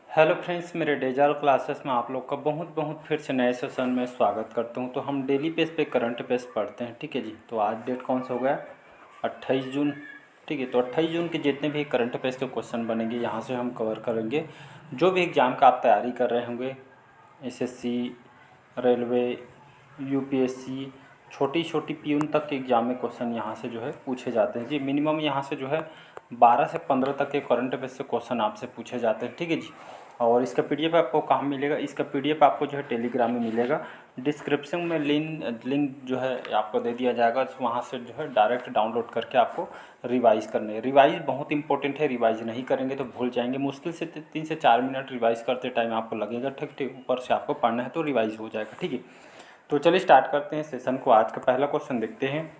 Hello friends, मेरे डेजाल classes में आप लोग का बहुत बहुत फिर से नए सेशन में स्वागत करता हूं। तो हम डेली बेस पे करंट अफेयर्स पढ़ते हैं, ठीक है जी। तो आज डेट कौन सा हो गया? 28 जून, ठीक है। तो 28 जून के जितने भी करंट अफेयर्स के क्वेश्चन बनेंगे यहाँ से हम कवर करेंगे। जो भी एग्ज़ाम का आप तैयारी कर रहे होंगे, एसएससी, रेलवे, यूपीएससी, छोटी छोटी पीयून तक के एग्ज़ाम में क्वेश्चन यहाँ से जो है पूछे जाते हैं जी। मिनिमम यहाँ से जो है 12 से 15 तक के करंट अफेयर्स से क्वेश्चन आपसे पूछे जाते हैं, ठीक है जी। और इसका पीडीएफ आपको कहाँ मिलेगा? इसका पीडीएफ आपको जो है टेलीग्राम में मिलेगा। डिस्क्रिप्शन में लिंक जो है आपको दे दिया जाएगा, वहाँ से जो है डायरेक्ट डाउनलोड करके आपको रिवाइज़ करने है। रिवाइज़ बहुत इंपॉर्टेंट है, रिवाइज़ नहीं करेंगे तो भूल जाएंगे। मुश्किल से 3 से 4 मिनट रिवाइज़ करते टाइम आपको लगेगा, ठीक ठीक। ऊपर से आपको पढ़ना है तो रिवाइज़ हो जाएगा, ठीक है। तो चलिए स्टार्ट करते हैं सेशन को। आज का पहला क्वेश्चन देखते हैं।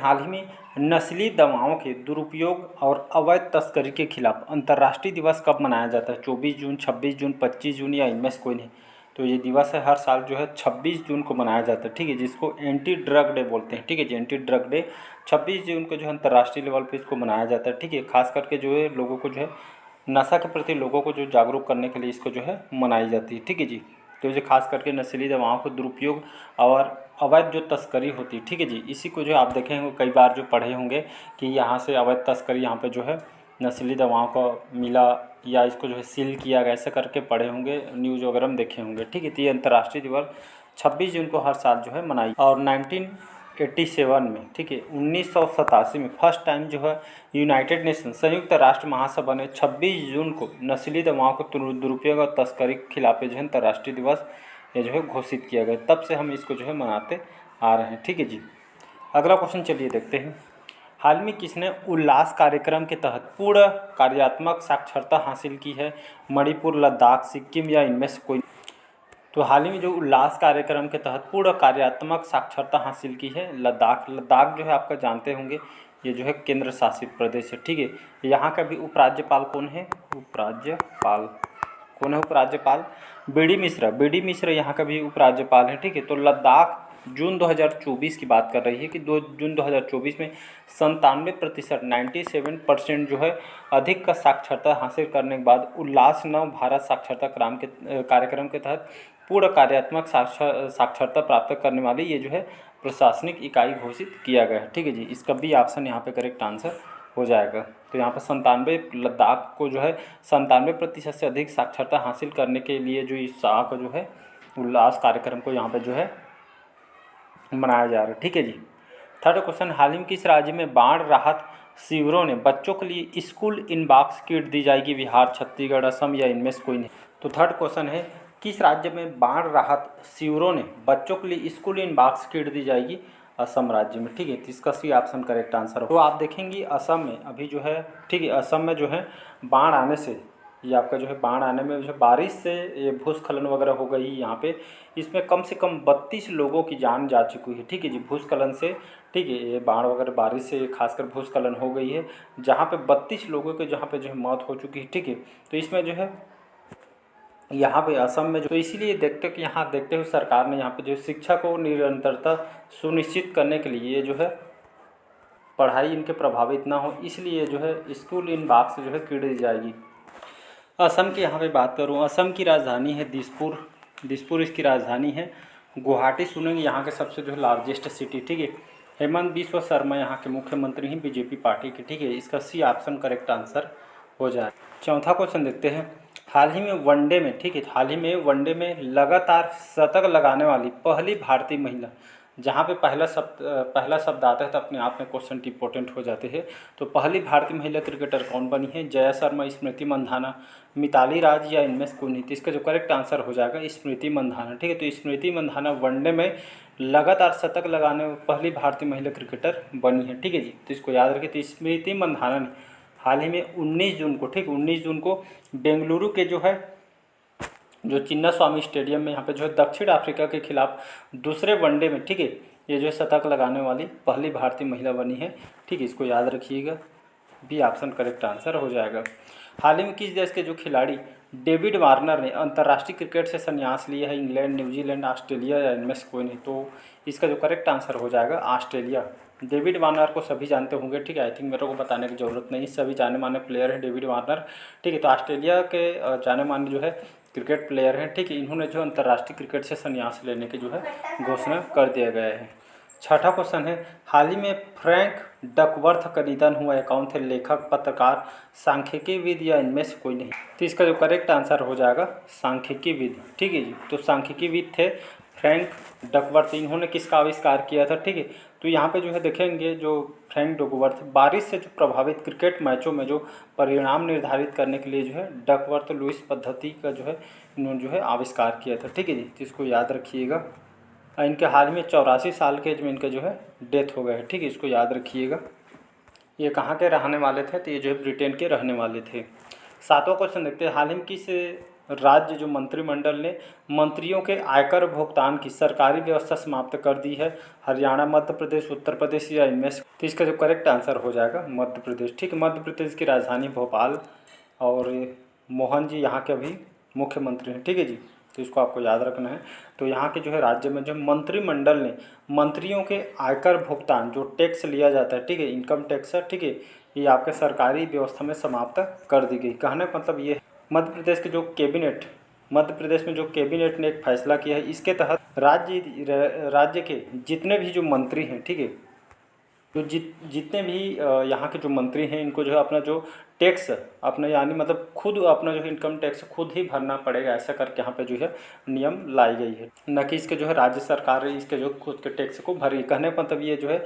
हाल ही में नस्ली दवाओं के दुरुपयोग और अवैध तस्करी के खिलाफ अंतर्राष्ट्रीय दिवस कब मनाया जाता है? 24 जून, 26 जून, 25 जून या इनमें से कोई नहीं? तो ये दिवस है, हर साल जो है 26 जून को मनाया जाता है, ठीक है, जिसको एंटी ड्रग डे बोलते हैं, ठीक है जी। एंटी ड्रग डे 26 जून को जो है अंतर्राष्ट्रीय लेवल पे इसको मनाया जाता है, ठीक है। खास करके जो है लोगों को जो है नशा के प्रति लोगों को जो जागरूक करने के लिए इसको जो है मनाई जाती है, ठीक है जी। तो ये खास करके नशीली दवाओं को दुरुपयोग और अवैध जो तस्करी होती है, ठीक है जी, इसी को जो आप देखे होंगे कई बार जो पढ़े होंगे कि यहाँ से अवैध तस्करी, यहाँ पे जो है नशीली दवाओं को मिला या इसको जो है सील किया गया, ऐसे करके पढ़े होंगे, न्यूज़ वगैरह में देखे होंगे, ठीक है। तो ये अंतर्राष्ट्रीय दिवस 26 जून को हर साल जो है मनाई। और 1987 में, ठीक है, 1987 में फर्स्ट टाइम जो है यूनाइटेड नेशन संयुक्त राष्ट्र महासभा ने 26 जून को नस्ली दवाओं को दुरुपयोग और तस्करी के खिलाफ जो है अंतर्राष्ट्रीय दिवस ये जो है घोषित किया गया। तब से हम इसको जो है मनाते आ रहे हैं, ठीक है जी। अगला क्वेश्चन चलिए देखते हैं। हाल में किसने उल्लास कार्यक्रम के तहत पूर्ण कार्यात्मक साक्षरता हासिल की है? मणिपुर, लद्दाख, सिक्किम या इनमें से कोई? तो हाल ही में जो उल्लास कार्यक्रम के तहत पूर्ण कार्यात्मक साक्षरता हासिल की है लद्दाख। लद्दाख जो है आपका जानते होंगे, ये जो है केंद्र शासित प्रदेश है, ठीक है। यहाँ का भी उपराज्यपाल कौन है? उपराज्यपाल बी डी मिश्रा यहाँ का भी उपराज्यपाल है, ठीक है। तो लद्दाख जून 2024 की बात कर रही है कि जून 2024 में 97% 97% जो है अधिक का साक्षरता हासिल करने के बाद उल्लास नव भारत साक्षरता कार्यक्रम के तहत पूर्ण कार्यात्मक साक्षरता प्राप्त करने वाली ये जो है प्रशासनिक इकाई घोषित किया गया है, ठीक है जी। इसका भी ऑप्शन यहाँ पे करेक्ट आंसर हो जाएगा। तो यहाँ पर लद्दाख को जो है 97% से अधिक साक्षरता हासिल करने के लिए जो इस शाह का जो है उल्लास कार्यक्रम को यहाँ पे जो है मनाया जा रहा है, ठीक है जी। थर्ड क्वेश्चन, हाल ही में किस राज्य में बाढ़ राहत शिविरों ने बच्चों के लिए स्कूल इन बॉक्स किट दी जाएगी? बिहार, छत्तीसगढ़, असम या इनमें से कोई नहीं? तो थर्ड क्वेश्चन है, किस राज्य में बाढ़ राहत शिविरों ने बच्चों के लिए स्कूल इन बॉक्स किट दी जाएगी? असम राज्य में, ठीक है। तो इसका सी ऑप्शन करेक्ट आंसर हो। तो आप देखेंगे असम में अभी जो है, ठीक है, असम में जो है बाढ़ आने से, ये आपका जो है बाढ़ आने में जो बारिश से ये भूस्खलन वगैरह हो गई यहाँ पे, इसमें कम से कम 32 लोगों की जान जा चुकी है, ठीक है जी, भूस्खलन से, ठीक है। ये बाढ़ वगैरह बारिश से खासकर भूस्खलन हो गई है, जहाँ पे 32 लोगों के जहाँ पे जो है मौत हो चुकी है, ठीक है। तो इसमें जो है यहाँ पे असम में जो, तो इसीलिए देखते हुए सरकार ने यहाँ पे जो शिक्षा को निरंतरता सुनिश्चित करने के लिए जो है पढ़ाई इनके प्रभावित ना हो, इसलिए जो है स्कूल इन बॉक्स जो है किट दी जाएगी। असम की यहाँ पे बात करूँ, असम की राजधानी है दिसपुर इसकी राजधानी है। गुवाहाटी सुनेंगे यहाँ के सबसे जो है लार्जेस्ट सिटी, ठीक है। हेमंत बिस्वा शर्मा यहाँ के मुख्यमंत्री हैं बीजेपी पार्टी के, ठीक है। इसका सी ऑप्शन करेक्ट आंसर हो जाए। चौथा क्वेश्चन देखते हैं। हाल ही में वनडे में, ठीक है, हाल ही में वनडे में लगातार शतक लगाने वाली पहली भारतीय महिला, जहाँ पे पहला शब्द आता है तो अपने आप में क्वेश्चन इंपॉर्टेंट हो जाते हैं। तो पहली भारतीय महिला क्रिकेटर कौन बनी है? जया शर्मा, स्मृति मंधाना, मिताली राज या इनमें से कोई नहीं? तो इसका जो करेक्ट आंसर हो जाएगा स्मृति मंधाना, ठीक है। तो स्मृति मंधाना वनडे में लगातार शतक लगाने वाली पहली भारतीय महिला क्रिकेटर बनी है, ठीक है जी। तो इसको याद रखिए। तो स्मृति मंधाना ने हाल ही में 19 जून को, ठीक, 19 जून को बेंगलुरु के जो है जो चिन्ना स्वामी स्टेडियम में यहाँ पे जो है दक्षिण अफ्रीका के खिलाफ दूसरे वनडे में, ठीक है, ये जो है शतक लगाने वाली पहली भारतीय महिला बनी है, ठीक है। इसको याद रखिएगा, बी ऑप्शन करेक्ट आंसर हो जाएगा। हाल ही में किस देश के जो खिलाड़ी डेविड वार्नर ने अंतर्राष्ट्रीय क्रिकेट से संन्यास लिया है? इंग्लैंड, न्यूजीलैंड, ऑस्ट्रेलिया या इनमें से कोई नहीं? तो इसका जो करेक्ट आंसर हो जाएगा ऑस्ट्रेलिया, डेविड वार्नर को सभी जानते होंगे, ठीक है, आई थिंक मेरे को बताने की ज़रूरत नहीं, सभी जाने माने प्लेयर हैं डेविड वार्नर, ठीक है। तो ऑस्ट्रेलिया के जाने माने जो है क्रिकेट प्लेयर हैं, ठीक है। इन्होंने जो अंतर्राष्ट्रीय क्रिकेट से संन्यास लेने की जो है घोषणा कर दिया गया है। छठा क्वेश्चन है, हाल ही में फ्रैंक डकवर्थ का निधन हुआ है, कौन थे? लेखक, पत्रकार, सांख्यिकीविद या इनमें से कोई नहीं? तो इसका जो करेक्ट आंसर हो जाएगा सांख्यिकीविद, ठीक है जी। तो सांख्यिकीविद थे फ्रैंक डकवर्थ। इन्होंने किसका आविष्कार किया था, ठीक है। तो यहाँ पे जो है देखेंगे, जो फ्रैंक डकवर्थ बारिश से जो प्रभावित क्रिकेट मैचों में जो परिणाम निर्धारित करने के लिए जो है डकवर्थ लुईस पद्धति का जो है इन्होंने जो है आविष्कार किया था, ठीक है जी। तो इसको याद रखिएगा। इनके हाल में 84 साल के एज में इनका जो है डेथ हो गया है, ठीक है, इसको याद रखिएगा। ये कहाँ के रहने वाले थे? तो ये जो है ब्रिटेन के रहने वाले थे। सातवां क्वेश्चन देखते हैं, हाल ही में किस राज्य जो मंत्रिमंडल ने मंत्रियों के आयकर भुगतान की सरकारी व्यवस्था समाप्त कर दी है? हरियाणा, मध्य प्रदेश, उत्तर प्रदेश या इनमें से? तो इसका जो करेक्ट आंसर हो जाएगा मध्य प्रदेश, ठीक है। मध्य प्रदेश की राजधानी भोपाल, और मोहन जी यहाँ के अभी मुख्यमंत्री हैं, ठीक है जी। तो इसको आपको याद रखना है। तो यहाँ के जो है राज्य में जो मंत्रिमंडल ने मंत्रियों के आयकर भुगतान जो टैक्स लिया जाता है, ठीक है, इनकम टैक्स है, ठीक है, ये आपके सरकारी व्यवस्था में समाप्त कर दी गई। कहने का मतलब ये मध्य प्रदेश के जो कैबिनेट, मध्य प्रदेश में जो कैबिनेट ने एक फैसला किया है, इसके तहत राज्य के जितने भी जो मंत्री हैं, ठीक है, तो जितने भी यहाँ के जो मंत्री हैं, इनको जो है अपना जो टैक्स अपना यानी मतलब खुद अपना जो है इनकम टैक्स खुद ही भरना पड़ेगा, ऐसा करके यहाँ पे जो है नियम लाई गई है, न कि इसके जो है राज्य सरकार इसके जो खुद के टैक्स को भरी। कहने का मतलब ये जो है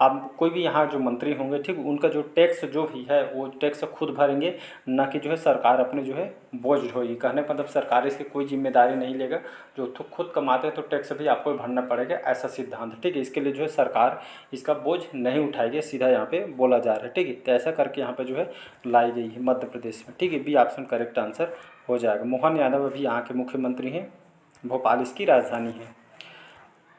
अब कोई भी यहाँ जो मंत्री होंगे, ठीक, उनका जो टैक्स जो भी है वो टैक्स खुद भरेंगे, न कि जो है सरकार अपने जो है बोझ ढोएगी। कहने का मतलब सरकार इसकी कोई जिम्मेदारी नहीं लेगा, जो तो खुद कमाते हैं तो टैक्स भी आपको भरना पड़ेगा, ऐसा सिद्धांत, ठीक है। इसके लिए जो है सरकार इसका बोझ नहीं उठाएगी, सीधा यहाँ पे बोला जा रहा है, ठीक है। तो ऐसा करके यहाँ पे जो है लाई गई है मध्य प्रदेश में, ठीक है। बी ऑप्शन करेक्ट आंसर हो जाएगा। मोहन यादव अभी यहाँ के मुख्यमंत्री हैं, भोपाल इसकी राजधानी है।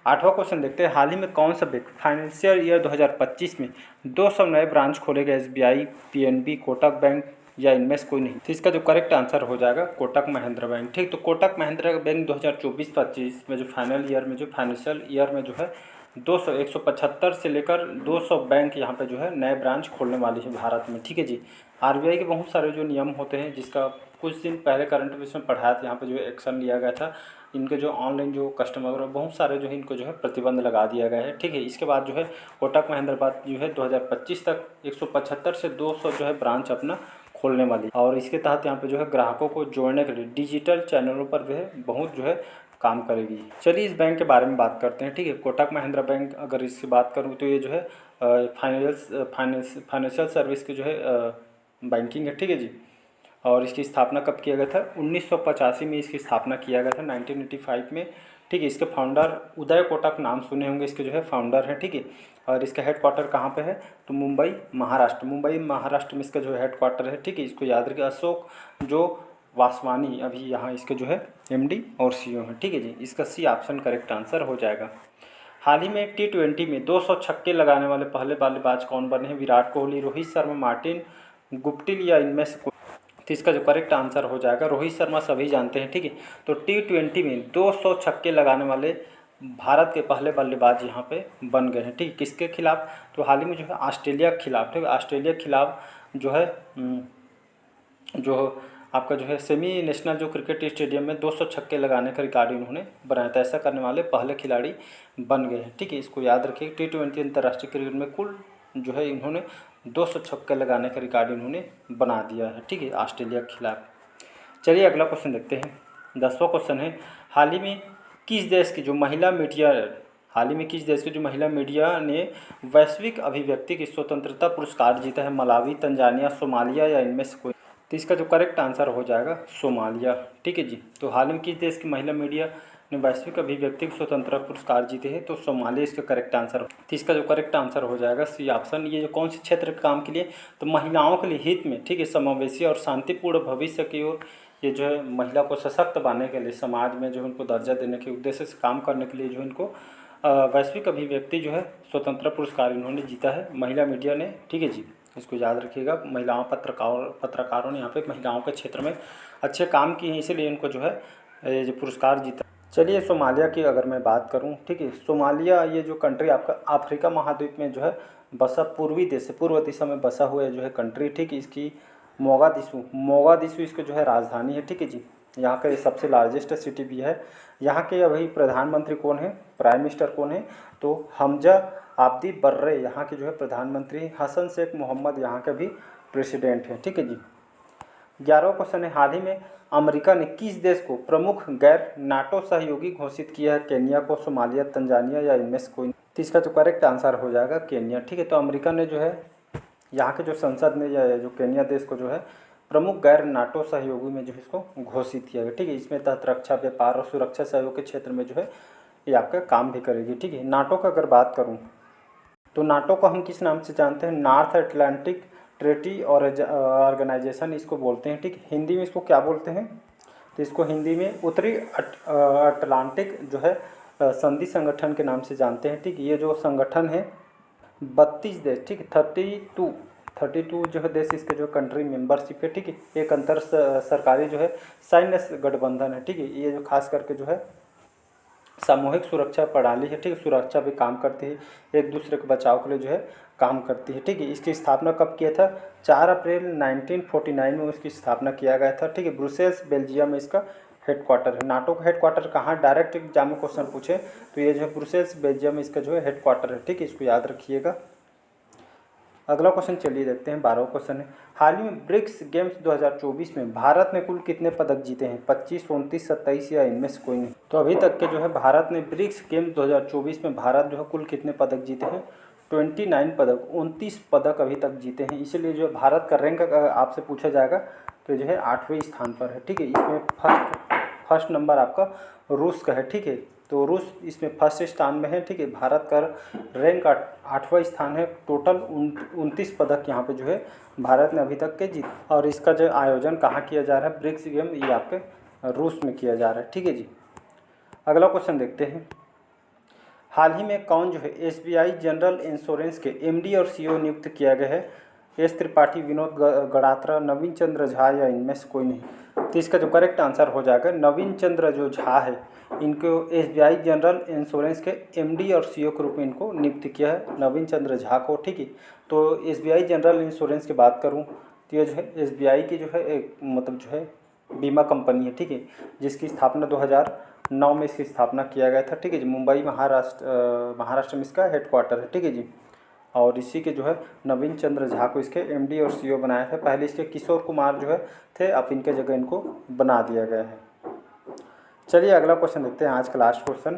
आठवां क्वेश्चन देखते हैं, हाल ही में कौन सा बैंक फाइनेंशियल ईयर 2025 में 200 नए ब्रांच खोले गए? SBI, PNB, कोटक बैंक या इनमें से कोई नहीं? तो इसका जो करेक्ट आंसर हो जाएगा कोटक महिंद्रा बैंक, ठीक। तो कोटक महिंद्रा बैंक 2024-25 में जो फाइनेंशियल ईयर में जो है 175 से लेकर 200 बैंक यहाँ पे जो है नए ब्रांच खोलने वाली है भारत में, ठीक है जी। RBI के बहुत सारे जो नियम होते हैं, जिसका कुछ दिन पहले करंट अफेयर्स में पढ़ाया था, यहाँ पे जो है एक्शन लिया गया था। इनके जो ऑनलाइन जो कस्टमर बहुत सारे जो है इनको जो है प्रतिबंध लगा दिया गया है, ठीक है। इसके बाद जो है कोटक महिंद्रा बैंक जो है 2025 तक 175 से 200 जो है ब्रांच अपना खोलने वाली, और इसके तहत यहाँ पे जो है ग्राहकों को जोड़ने के लिए डिजिटल चैनलों पर जो है बहुत जो है काम करेगी। चलिए इस बैंक के बारे में बात करते हैं, ठीक है। कोटक महिंद्रा बैंक अगर इसकी बात करूँ तो ये जो है फाइनेंशियल सर्विस की जो है बैंकिंग है, ठीक है जी। और इसकी स्थापना कब किया गया था? 1985 में इसकी स्थापना किया गया था, 1985 में, ठीक है। इसके फाउंडर उदय कोटक नाम सुने होंगे, इसके जो है फाउंडर हैं, ठीक है। और इसका हेडक्वार्टर कहाँ पे है? तो मुंबई महाराष्ट्र में इसका जो हेडक्वार्टर है, ठीक है। इसको याद रखिए। अशोक जो वासवानी अभी यहाँ इसके जो है MD और CEO हैं, ठीक है जी। इसका C ऑप्शन करेक्ट आंसर हो जाएगा। हाल ही में T20 में 200 छक्के लगाने वाले पहले बल्लेबाज कौन बने हैं? विराट कोहली, रोहित शर्मा, मार्टिन गुप्टिल या इनमें से कोई? तो इसका जो करेक्ट आंसर हो जाएगा रोहित शर्मा, सभी जानते हैं, ठीक है। तो T20 में 200 छक्के लगाने वाले भारत के पहले बल्लेबाज यहाँ पे बन गए हैं, ठीक। किसके खिलाफ? तो हाल ही में जो है ऑस्ट्रेलिया के खिलाफ, ठीक है। ऑस्ट्रेलिया के खिलाफ जो है जो आपका जो है सेमी नेशनल जो क्रिकेट स्टेडियम में 200 छक्के लगाने का रिकॉर्ड इन्होंने बनाया था। ऐसा करने वाले पहले खिलाड़ी बन गए हैं, ठीक है। इसको याद रखिए। T20 अंतर्राष्ट्रीय क्रिकेट में कुल जो है इन्होंने 200 छक्के लगाने का रिकॉर्ड इन्होंने बना दिया है, ठीक है, ऑस्ट्रेलिया के खिलाफ। चलिए अगला क्वेश्चन देखते हैं। 10वां क्वेश्चन है, हाल ही में किस देश की जो महिला मीडिया ने वैश्विक अभिव्यक्ति की स्वतंत्रता पुरस्कार जीता है? मलावी, तंजानिया, सोमालिया या इनमें से कोई? तो इसका जो करेक्ट आंसर हो जाएगा सोमालिया, ठीक है जी। तो हाल ही में किस देश की महिला मीडिया ने वैश्विक अभिव्यक्ति की स्वतंत्रता पुरस्कार जीते हैं? तो सोमालिया इसका करेक्ट आंसर। तो इसका जो करेक्ट आंसर हो जाएगा C ऑप्शन। ये जो कौन से क्षेत्र के काम के लिए? तो महिलाओं के लिए हित में, ठीक है, समावेशी और शांतिपूर्ण भविष्य की ओर ये जो है महिला को सशक्त बनाने के लिए, समाज में जो उनको दर्जा देने के उद्देश्य से काम करने के लिए जो इनको वैश्विक अभिव्यक्ति जो है स्वतंत्रता पुरस्कार इन्होंने जीता है महिला मीडिया ने, ठीक है जी। इसको याद रखिएगा। महिलाओं पत्रकारों ने यहाँ पे महिलाओं के क्षेत्र में अच्छे काम किए हैं, इसीलिए इनको जो है ये जो पुरस्कार जीता। चलिए सोमालिया की अगर मैं बात करूं, ठीक है, सोमालिया ये जो कंट्री आपका अफ्रीका महाद्वीप में जो है बसा पूर्वी देश से पूर्व दिशा में बसा हुआ जो है कंट्री, ठीक है। इसकी मोगादिशु इसकी जो है राजधानी है, ठीक है जी। यहाँ का ये सबसे लार्जेस्ट सिटी भी है। यहाँ के अभी प्रधानमंत्री कौन है, प्राइम मिनिस्टर कौन है, तो हमजा आब्दी बर्रे यहाँ के जो है प्रधानमंत्री, हसन शेख मोहम्मद यहाँ के भी प्रेसिडेंट हैं, ठीक है जी। 11वां क्वेश्चन है, हाल ही में अमेरिका ने किस देश को प्रमुख गैर नाटो सहयोगी घोषित किया है, केन्या को, सोमालिया, तंजानिया या इनमें से कोई। तो इसका जो करेक्ट आंसर हो जाएगा केन्या, ठीक है। तो अमेरिका ने जो है यहाँ के जो संसद में या जो केन्या देश को जो है प्रमुख गैर नाटो सहयोगी में जो है इसको घोषित किया गया, ठीक है। इसमें तहत रक्षा, व्यापार और सुरक्षा सहयोग के क्षेत्र में जो है ये आपका काम भी करेगी, ठीक है। नाटो का अगर बात करूँ तो नाटो को हम किस नाम से जानते हैं, नॉर्थ अटलांटिक ट्रेटी और ऑर्गेनाइजेशन इसको बोलते हैं, ठीक है। हिंदी में इसको क्या बोलते हैं, तो इसको हिंदी में उत्तरी अटलांटिक जो है संधि संगठन के नाम से जानते हैं, ठीक है। ये जो संगठन है 32 देश, ठीक है, 32 जो है देश इसके जो कंट्री मेंबरशिप है, ठीक है। एक अंतर सरकारी जो है सैन्य गठबंधन है, ठीक है। ये जो खास करके जो है सामूहिक सुरक्षा प्रणाली है, ठीक है, सुरक्षा भी काम करती है, एक दूसरे के बचाव के लिए जो है काम करती है, ठीक है। इसकी स्थापना कब किया था, 4 अप्रैल 1949 में इसकी स्थापना किया गया था, ठीक है। ब्रुसेल्स बेल्जियम में इसका हेडक्वार्टर है। नाटो का हेडक्वार्टर कहाँ, डायरेक्ट एग्जाम में क्वेश्चन पूछे तो ये जो है ब्रुसेल्स बेल्जियम में इसका जो है हेडक्वार्टर है, ठीक है, इसको याद रखिएगा। अगला क्वेश्चन चलिए देखते हैं, 12वां क्वेश्चन है, हाल ही में ब्रिक्स गेम्स 2024 में भारत ने कुल कितने पदक जीते हैं, 25, 29, 27 या इनमें से कोई नहीं। तो अभी तक के जो है भारत ने ब्रिक्स गेम्स 2024 में भारत जो है कुल कितने पदक जीते हैं, 29 पदक, 29 पदक अभी तक जीते हैं। इसीलिए जो भारत का रैंक आपसे पूछा जाएगा तो जो है 8वें स्थान पर है, ठीक है। इसमें फर्स्ट नंबर आपका रूस का है, ठीक है। तो रूस इसमें फर्स्ट स्थान में है, ठीक है। भारत का रैंक 8वां स्थान है। टोटल 29 पदक यहाँ पे जो है भारत ने अभी तक के जीत। और इसका जो आयोजन कहाँ किया जा रहा है, ब्रिक्स गेम, ये आपके रूस में किया जा रहा है, ठीक है जी। अगला क्वेश्चन देखते हैं, हाल ही में कौन जो है SBI जनरल इंश्योरेंस के MD और CEO नियुक्त किया गया है, एस त्रिपाठी, विनोद गड़ात्रा, नवीन चंद्र झा या इनमें से कोई नहीं। तो इसका जो करेक्ट आंसर हो जाएगा नवीन चंद्र जो झा है, इनको SBI जनरल इंश्योरेंस के MD और CEO के रूप में इनको नियुक्त किया है, नवीन चंद्र झा को, ठीक है। तो SBI जनरल इंश्योरेंस की बात करूँ तो ये जो है SBI की जो है एक मतलब जो है बीमा कंपनी है, ठीक है, जिसकी स्थापना 2009 में इसकी स्थापना किया गया था, ठीक है जी। मुंबई महाराष्ट्र में इसका हेडक्वार्टर है, ठीक है जी। और इसी के जो है नवीन चंद्र झा को इसके MD और CEO बनाया था। पहले इसके किशोर कुमार जो है थे, अब इनके जगह इनको बना दिया गया है। चलिए अगला क्वेश्चन देखते हैं, आज का लास्ट क्वेश्चन,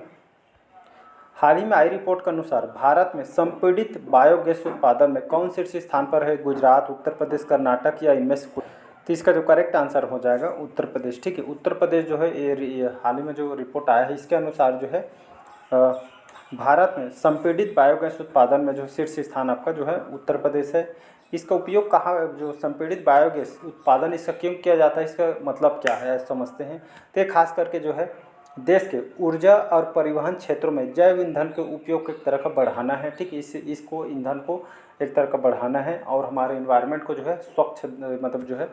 हाल ही में आई रिपोर्ट के अनुसार भारत में संपीड़ित बायोगैस उत्पादन में कौन शीर्ष स्थान पर है, गुजरात, उत्तर प्रदेश, कर्नाटक या इनमें से कोई। तो इसका जो करेक्ट आंसर हो जाएगा उत्तर प्रदेश, ठीक है। उत्तर प्रदेश जो है ये हाल ही में जो रिपोर्ट आया है इसके अनुसार जो है भारत में संपीड़ित बायोगैस उत्पादन में जो शीर्ष स्थान आपका जो है उत्तर प्रदेश है। इसका उपयोग कहाँ, जो संपीड़ित बायोगैस उत्पादन इसका क्यों किया जाता है, इसका मतलब क्या है समझते हैं। तो ये खास करके जो है देश के ऊर्जा और परिवहन क्षेत्रों में जैव ईंधन के उपयोग को एक तरह का बढ़ाना है, ठीक है। इसको ईंधन को एक तरह का बढ़ाना है और हमारे इन्वायरमेंट को जो है स्वच्छ मतलब जो है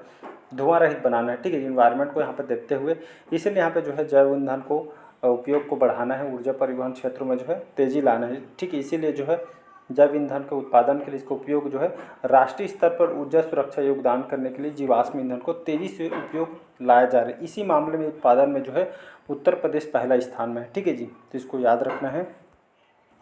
धुआं रहित बनाना है, ठीक है। इन्वायरमेंट को यहाँ पर देखते हुए इसीलिए यहाँ पे जो है जैव ईंधन को उपयोग को बढ़ाना है, ऊर्जा परिवहन क्षेत्रों में जो है तेज़ी लाना है, ठीक है। इसीलिए जो है जैव ईंधन के उत्पादन के लिए इसका उपयोग जो है राष्ट्रीय स्तर पर ऊर्जा सुरक्षा योगदान करने के लिए जीवाश्म ईंधन को तेज़ी से उपयोग लाया जा रहा है। इसी मामले में उत्पादन में जो है उत्तर प्रदेश पहला स्थान में है, ठीक है जी। तो इसको याद रखना है।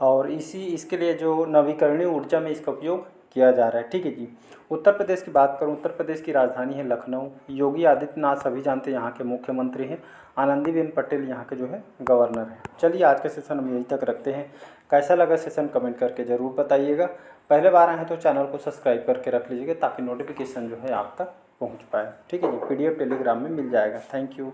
और इसके लिए जो नवीकरणीय ऊर्जा में इसका उपयोग किया जा रहा है, ठीक है जी। उत्तर प्रदेश की बात करूं, उत्तर प्रदेश की राजधानी है लखनऊ। योगी आदित्यनाथ सभी जानते हैं यहाँ के मुख्यमंत्री हैं। आनंदीबेन पटेल यहाँ के जो है गवर्नर हैं। चलिए आज का सेशन हम यहीं तक रखते हैं। कैसा लगा सेशन कमेंट करके ज़रूर बताइएगा। पहले बार आए हैं तो चैनल को सब्सक्राइब करके रख लीजिएगा ताकि नोटिफिकेशन जो है आप तक पहुँच पाए, ठीक है जी। PDF टेलीग्राम में मिल जाएगा। Thank you.